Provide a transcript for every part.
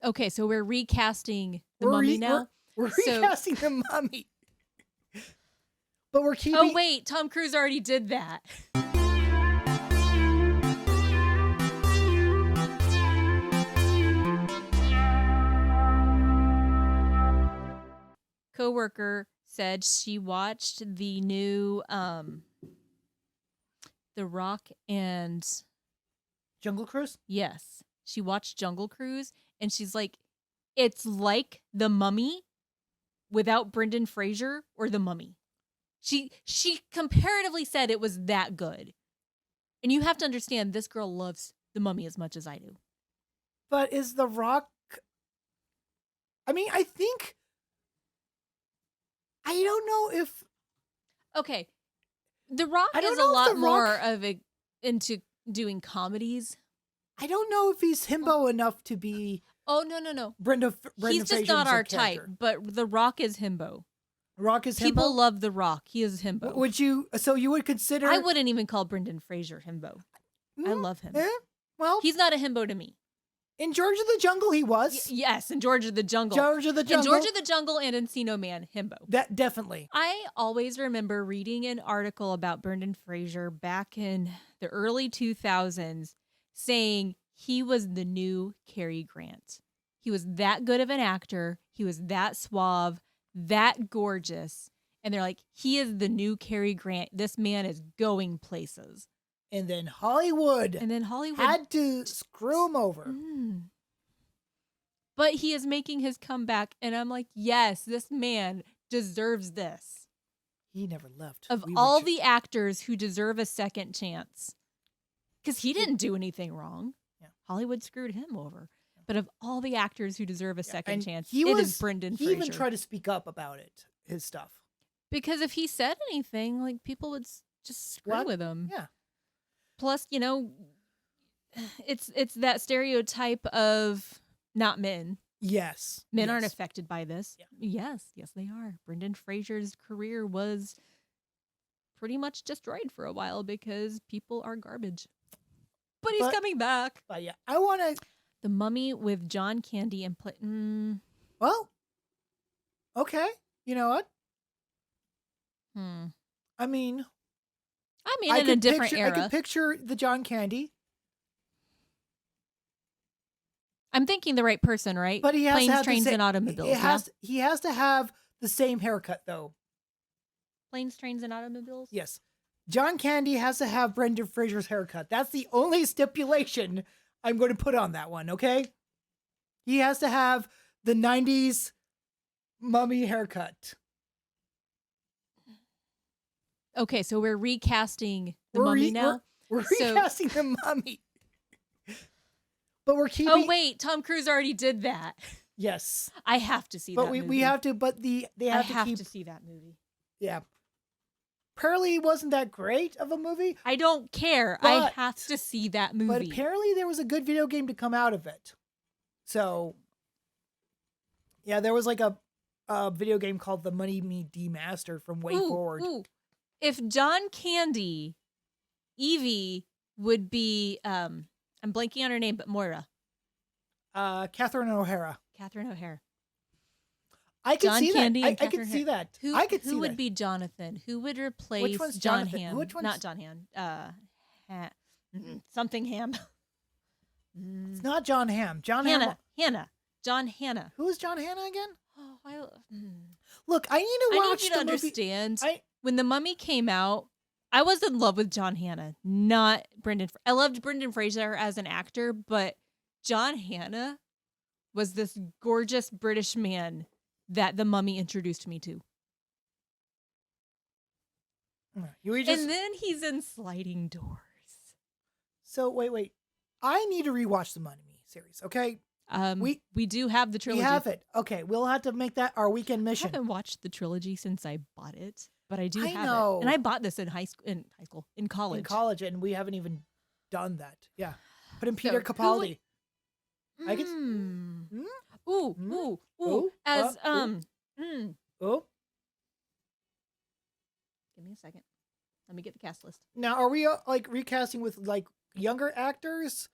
Okay, so we're recasting the Mummy now. We're recasting the Mummy. But we're keeping... Oh, wait. Tom Cruise already did that. Coworker said she watched the new The Rock and... Jungle Cruise? Yes. She watched Jungle Cruise, and she's like, it's like The Mummy without Brendan Fraser or The Mummy. She comparatively said it was that good. And you have to understand, this girl loves The Mummy as much as I do. But is The Rock... I mean, I think... I don't know if... Okay. The Rock is a lot more into doing comedies. I don't know if he's himbo enough to be... Oh, no. Brendan He's just Fraser's not our character. type, but The Rock is himbo. Rock is himbo? People love The Rock. He is himbo. Would you... So you would consider... I wouldn't even call Brendan Fraser himbo. I love him. Well... He's not a himbo to me. In George of the Jungle, he was. Yes, in George of the Jungle. In George of the Jungle and Encino Man, himbo. That definitely. I always remember reading an article about Brendan Fraser back in the early 2000s saying he was the new Cary Grant. He was that good of an actor. He was that suave, that gorgeous. And they're like, he is the new Cary Grant. This man is going places. And then Hollywood had to screw him over. But he is making his comeback, and I'm like, yes, this man deserves this. He never left. Of all the actors who deserve a second chance, because he didn't do anything wrong. Yeah. Hollywood screwed him over. But of all the actors who deserve a second chance, it is Brendan Fraser. He even tried to speak up about it, his stuff. Because if he said anything, like, people would just screw with him. Yeah. Plus, you know, it's that stereotype of not men. Yes. Men aren't affected by this. Yeah. Yes, they are. Brendan Fraser's career was pretty much destroyed for a while because people are garbage. But he's coming back. But yeah, I want to... The Mummy with John Candy and... Well, okay. You know what? I mean, in a different era. I could picture the John Candy. I'm thinking the right person, right? But he has Planes, to have Trains, and Automobiles. He has to have the same haircut, though. Planes, Trains, and Automobiles? Yes. John Candy has to have Brendan Fraser's haircut. That's the only stipulation I'm going to put on that one, okay? He has to have the 90s Mummy haircut. Okay, so we're recasting the Mummy now? We're recasting the Mummy. But we're keeping... Oh, wait. Tom Cruise already did that. Yes. I have to see that movie. But we have to... But they have to see that movie. Yeah. Apparently wasn't that great of a movie. I don't care. I have to see that movie. But apparently there was a good video game to come out of it. So... Yeah, there was like a video game called The Money Me Demastered from Way Forward. Ooh. If John Candy, Evie would be, I'm blanking on her name, but Moira. Catherine O'Hara. I could see that. I could see that. Who would be Jonathan? Who would replace John Hamm? Which one's... Not John Hamm. Something Hamm. It's not John Hamm. Hannah. John Hannah. Who is John Hannah again? Oh, Look, I need to watch I need you to understand. When The Mummy came out, I was in love with John Hannah, not Brendan. I loved Brendan Fraser as an actor, but John Hannah was this gorgeous British man that The Mummy introduced me to. And then he's in Sliding Doors. So wait. I need to rewatch the Mummy series, okay? We do have the trilogy. We have it. Okay, we'll have to make that our weekend mission. I haven't watched the trilogy since I bought it, but I do have it. And I bought this in college. In college, and we haven't even done that. Yeah. Put in Peter Capaldi. I guess. Ooh. Give me a second. Let me get the cast list. Now, are we like recasting with like younger actors?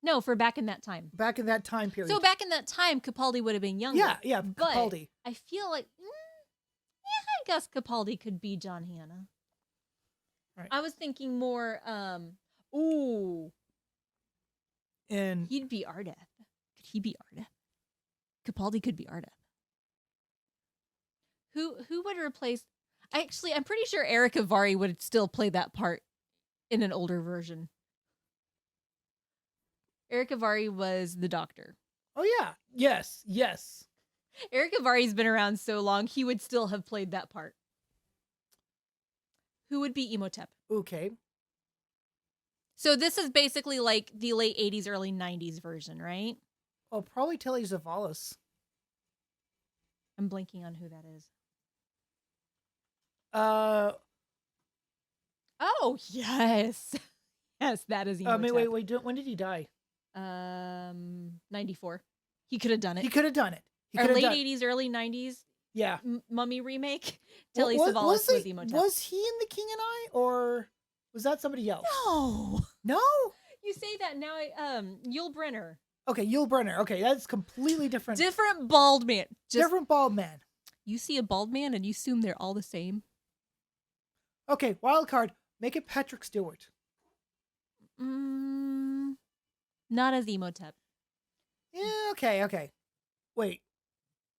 No, for back in that time. Back in that time period. So back in that time, Capaldi would have been younger. Yeah, but Capaldi. I feel like, I guess Capaldi could be John Hannah. Right. I was thinking more, And he'd be Ardeth. Could he be Ardeth? Capaldi could be Ardeth. Who would replace? I'm pretty sure Eric Avari would still play that part in an older version. Eric Avari was the Doctor. oh yeah, yes. Eric Avari's been around so long, he would still have played that part. Who would be Imhotep? Okay. So this is basically like the late 80s, early 90s version, right? Oh, probably Telly Savalas. I'm blanking on who that is. Oh, yes. Yes, that is Imhotep. Wait. When did he die? 94. He could have done it. He could have done it. Late 80s, early 90s. Yeah. Mummy remake. Telly Was Savalas was Imhotep. Was he in The King and I, or was that somebody else? No. You say that now. Yul Brynner. Okay, Yul Brynner. Okay, that's completely different. Different bald man. Different bald man. You see a bald man and you assume they're all the same. Okay, wild card. Make it Patrick Stewart. Not as Imhotep. Yeah, okay. Wait.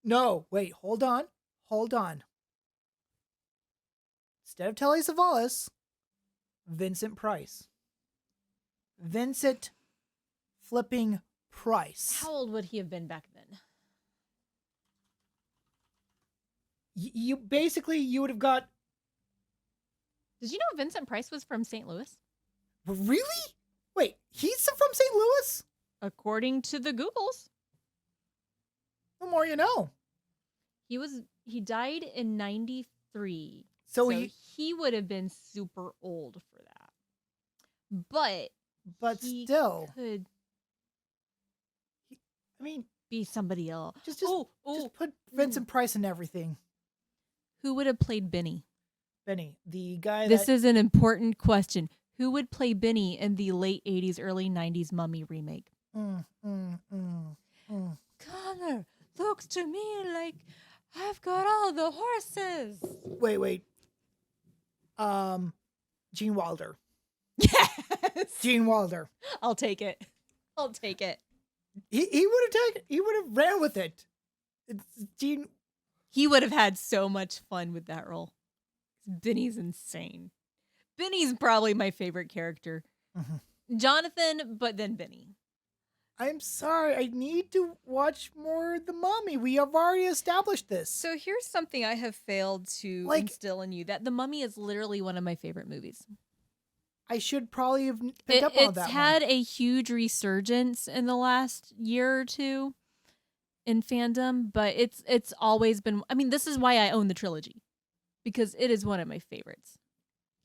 No, wait, hold on. Instead of Telly Savalas, Vincent Price. Vincent flipping Price. How old would he have been back then? You would have got... Did you know Vincent Price was from St. Louis? Really? Wait, he's from St. Louis? According to the Googles. The more you know. He died in 93. So he would have been super old for that. But he still could be somebody else. Just put Vincent Price in everything. Who would have played Benny? Benny, the guy This is an important question. Who would play Benny in the late 80s, early 90s Mummy remake? Connor looks to me like I've got all the horses. Wait. Gene Wilder. Yes. Gene Wilder. I'll take it. He would have ran with it. It's Gene. He would have had so much fun with that role. Benny's insane. Benny's probably my favorite character. Mm-hmm. Jonathan, but then Benny. I'm sorry. I need to watch more of The Mummy. We have already established this. So here's something I have failed to instill in you, that The Mummy is literally one of my favorite movies. I should probably have picked up on that. It's had a huge resurgence in the last year or two in fandom, but it's always been... I mean, this is why I own the trilogy, because it is one of my favorites.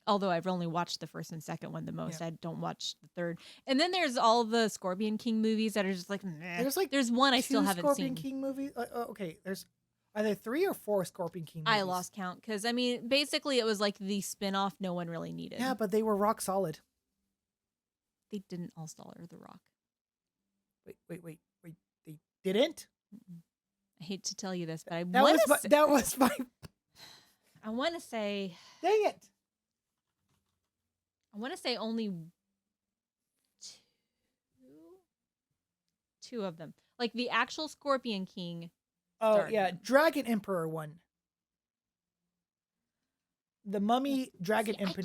Although I've only watched the first and second one the most. Yeah. I don't watch the third. And then there's all the Scorpion King movies that are just like, meh. There's one I still haven't Scorpion seen. King movies? Okay, there's either 3 or 4 Scorpion King movies. I lost count because, basically it was like the spin-off no one really needed. Yeah, but they were rock solid. They didn't all star The Rock. Wait. They didn't? Mm-mm. I hate to tell you this, but that was my... I want to say... Dang it. I want to say only two of them. Like the actual Scorpion King. Oh, yeah. Dragon Emperor one. The Mummy Dragon Emperor.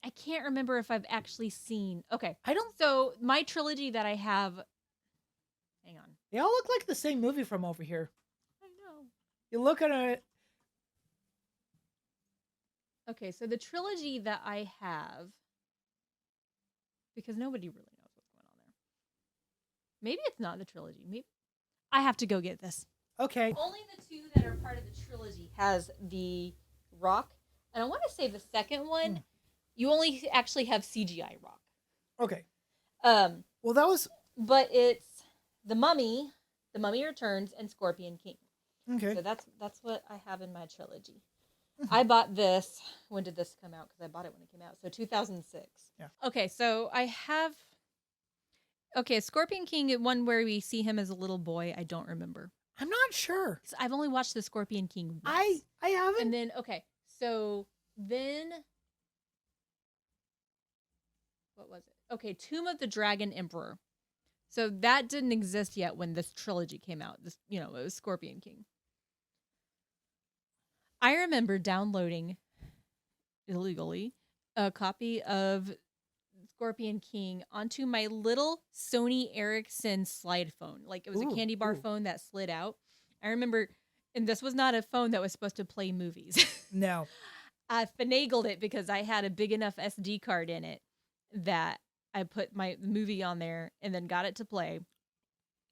I can't remember if I've actually seen. Okay. I don't. So my trilogy that I have. Hang on. They all look like the same movie from over here. I know. You look at it. Okay, so the trilogy that I have, because nobody really knows what's going on there. Maybe it's not the trilogy. Maybe I have to go get this. Okay. Only the two that are part of the trilogy has the Rock, and I want to say the second one, you only actually have CGI Rock. Okay. Well, that was. But it's The Mummy Returns, and Scorpion King. Okay. So that's what I have in my trilogy. I bought this. When did this come out? Because I bought it when it came out. So 2006. Yeah. Okay, so I have Okay, Scorpion King, one where we see him as a little boy, I don't remember. I'm not sure. 'Cause I've only watched the Scorpion King once. I haven't. And then, okay, so then, what was it? Okay, Tomb of the Dragon Emperor. So that didn't exist yet when this trilogy came out. This, it was Scorpion King. I remember downloading illegally a copy of Scorpion King onto my little Sony Ericsson slide phone. Like it was a candy bar phone that slid out. I remember, and this was not a phone that was supposed to play movies. No. I finagled it because I had a big enough SD card in it that I put my movie on there and then got it to play.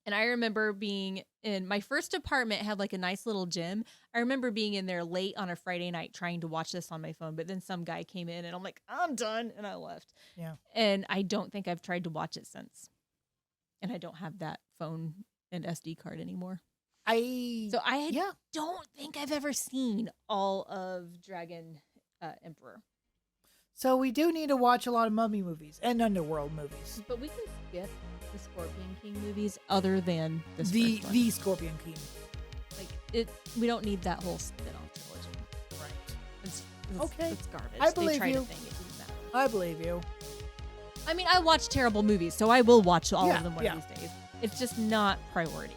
And I remember being in my first apartment, had like a nice little gym. I remember being in there late on a Friday night trying to watch this on my phone, but then some guy came in and I'm like, I'm done. And I left. Yeah. And I don't think I've tried to watch it since. And I don't have that phone and SD card anymore. I don't think I've ever seen all of Dragon Emperor. So we do need to watch a lot of mummy movies and underworld movies. But we can skip the Scorpion King movies other than this the first one. the Scorpion King. Like we don't need that whole spin-off trilogy. Right. It's okay. It's garbage. I believe they tried you. A thing, it didn't matter. I believe you. I mean, I watch terrible movies, so I will watch all of them one of these days. It's just not priority.